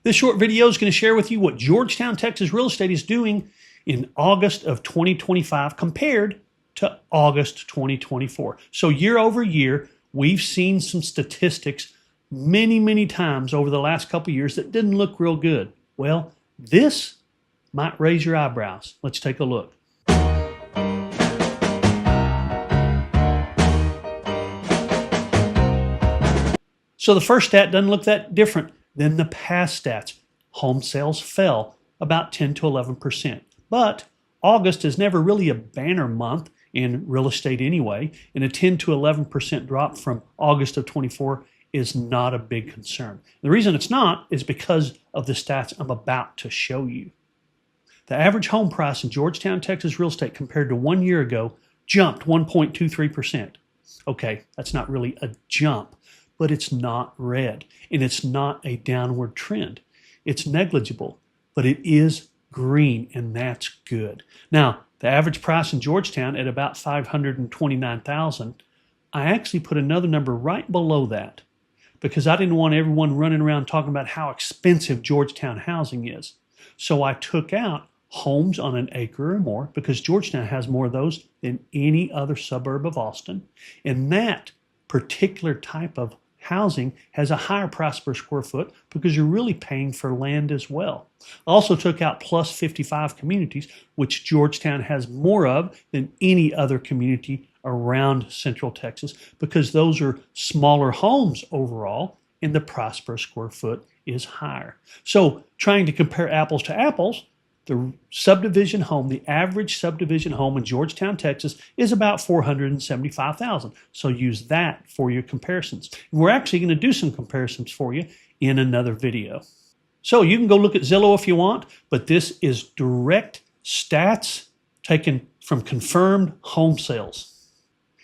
This short video is going to share with you what Georgetown, Texas real estate is doing in August of 2025 compared to August 2024. So year over year, we've seen some statistics many times over the last couple of years that didn't look real good. Well, this might raise your eyebrows. Let's take a look. So the first stat doesn't look that different than the past stats. Home sales fell about 10 to 11%. But August is never really a banner month in real estate anyway, and a 10 to 11% drop from August of 24 is not a big concern. The reason it's not is because of the stats I'm about to show you. The average home price in Georgetown, Texas real estate compared to 1 year ago jumped 1.23%. Okay, that's not really a jump, but it's not red, and it's not a downward trend. It's negligible, but it is green, and that's good. Now, the average price in Georgetown at about $529,000, I actually put another number right below that because I didn't want everyone running around talking about how expensive Georgetown housing is. So I took out homes on an acre or more because Georgetown has more of those than any other suburb of Austin, and that particular type of housing has a higher price per square foot because you're really paying for land as well. I also took out plus 55 communities, which Georgetown has more of than any other community around Central Texas because those are smaller homes overall and the price per square foot is higher. So trying to compare apples to apples, the subdivision home, the average subdivision home in Georgetown, Texas is about $475,000. So use that for your comparisons. And we're actually going to do some comparisons for you in another video. So you can go look at Zillow if you want, but this is direct stats taken from confirmed home sales.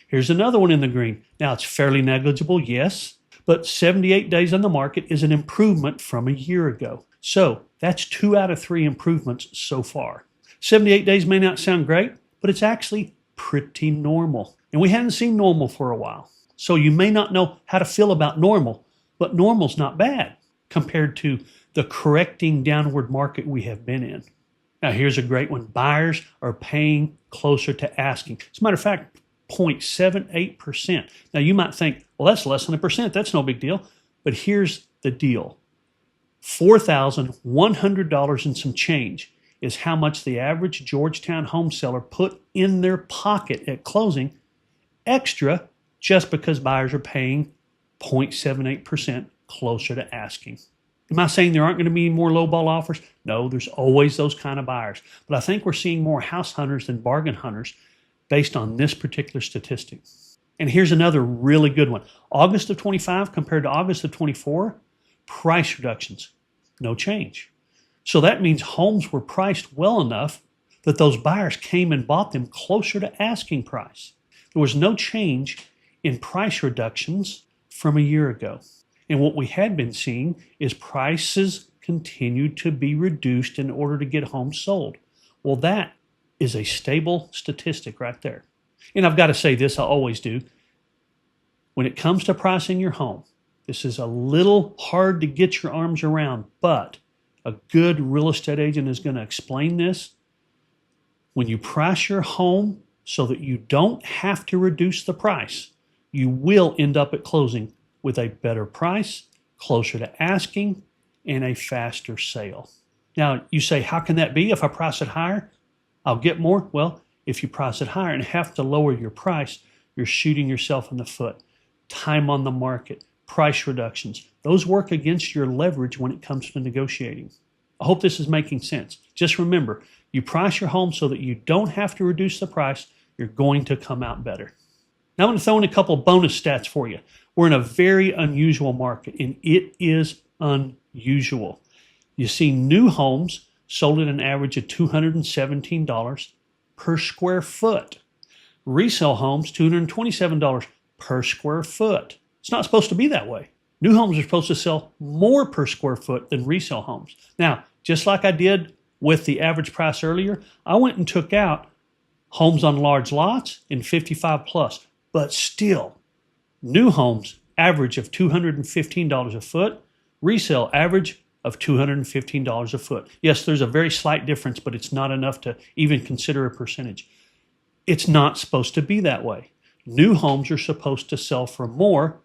Here's another one in the green. Now it's fairly negligible, yes, but 78 days on the market is an improvement from a year ago. So that's 2 out of 3 improvements so far. 78 days may not sound great, but it's actually pretty normal. And we hadn't seen normal for a while. So you may not know how to feel about normal, but normal's not bad compared to the correcting downward market we have been in. Now here's a great one. Buyers are paying closer to asking. As a matter of fact, 0.78%. Now you might think, well, that's less than a percent. That's no big deal. But here's the deal. $4,100 and some change is how much the average Georgetown home seller put in their pocket at closing extra just because buyers are paying 0.78% closer to asking. Am I saying there aren't going to be more lowball offers? No, there's always those kind of buyers. But I think we're seeing more house hunters than bargain hunters based on this particular statistic. And here's another really good one. August of 25 compared to August of 24, price reductions, no change. So that means homes were priced well enough that those buyers came and bought them closer to asking price. There was no change in price reductions from a year ago. And what we had been seeing is prices continued to be reduced in order to get homes sold. Well, that is a stable statistic right there. And I've got to say this, I always do. When it comes to pricing your home, this is a little hard to get your arms around, but a good real estate agent is going to explain this. When you price your home so that you don't have to reduce the price, you will end up at closing with a better price, closer to asking, and a faster sale. Now, you say, how can that be? If I price it higher, I'll get more. Well, if you price it higher and have to lower your price, you're shooting yourself in the foot. Time on the market, price reductions, those work against your leverage when it comes to negotiating. I hope this is making sense. Just remember, you price your home so that you don't have to reduce the price, you're going to come out better. Now I'm going to throw in a couple bonus stats for you. We're in a very unusual market, and it is unusual. You see new homes sold at an average of $217 per square foot. Resale homes, $227 per square foot. It's not supposed to be that way. New homes are supposed to sell more per square foot than resale homes. Now, just like I did with the average price earlier, I went and took out homes on large lots and 55 plus, but still, new homes average of $215 a foot, resale average of $215 a foot. Yes, there's a very slight difference, but it's not enough to even consider a percentage. It's not supposed to be that way. New homes are supposed to sell for more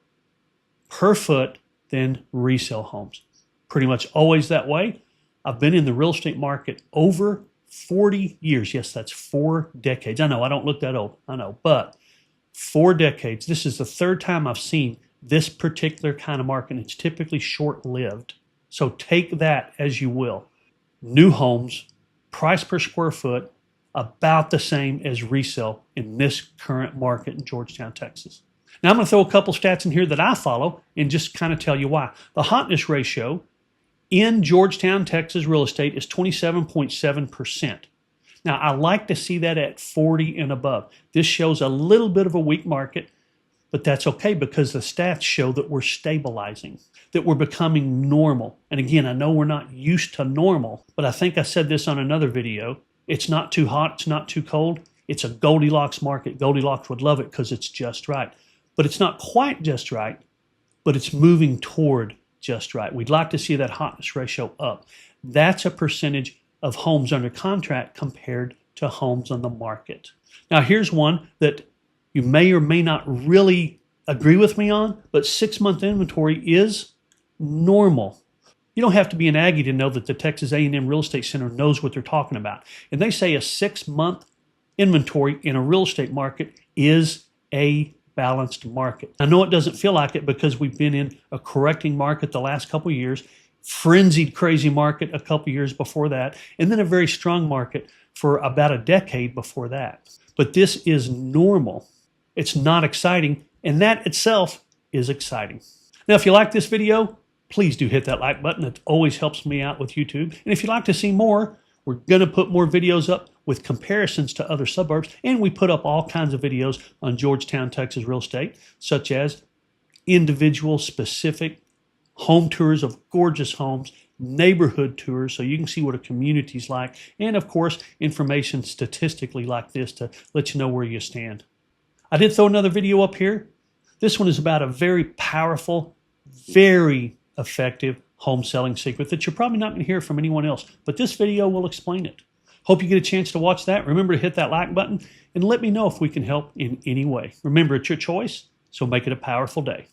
per foot than resale homes. Pretty much always that way. I've been in the real estate market over 40 years. Yes, that's 4 decades. I know I don't look that old. I know, but 4 decades. This is the third time I've seen this particular kind of market, and it's typically short-lived. So take that as you will. New homes, price per square foot, about the same as resale in this current market in Georgetown, Texas. Now I'm going to throw a couple stats in here that I follow and just kind of tell you why. The hotness ratio in Georgetown, Texas real estate is 27.7%. Now I like to see that at 40 and above. This shows a little bit of a weak market, but that's okay because the stats show that we're stabilizing, that we're becoming normal. And again, I know we're not used to normal, but I think I said this on another video. It's not too hot, it's not too cold. It's a Goldilocks market. Goldilocks would love it because it's just right. But it's not quite just right, but it's moving toward just right. We'd like to see that hotness ratio up. That's a percentage of homes under contract compared to homes on the market. Now, here's one that you may or may not really agree with me on, but 6-month inventory is normal. You don't have to be an Aggie to know that the Texas A&M Real Estate Center knows what they're talking about. And they say a 6-month inventory in a real estate market is a balanced market. I know it doesn't feel like it because we've been in a correcting market the last couple of years, frenzied, crazy market a couple of years before that, and then a very strong market for about a decade before that. But this is normal. It's not exciting, and that itself is exciting. Now, if you like this video, please do hit that like button. It always helps me out with YouTube. And if you'd like to see more, we're going to put more videos up with comparisons to other suburbs, and we put up all kinds of videos on Georgetown, Texas real estate, such as individual specific home tours of gorgeous homes, neighborhood tours so you can see what a community's like, and of course, information statistically like this to let you know where you stand. I did throw another video up here. This one is about a very powerful, very effective home selling secret that you're probably not going to hear from anyone else, but this video will explain it. Hope you get a chance to watch that. Remember to hit that like button and let me know if we can help in any way. Remember, it's your choice, so make it a powerful day.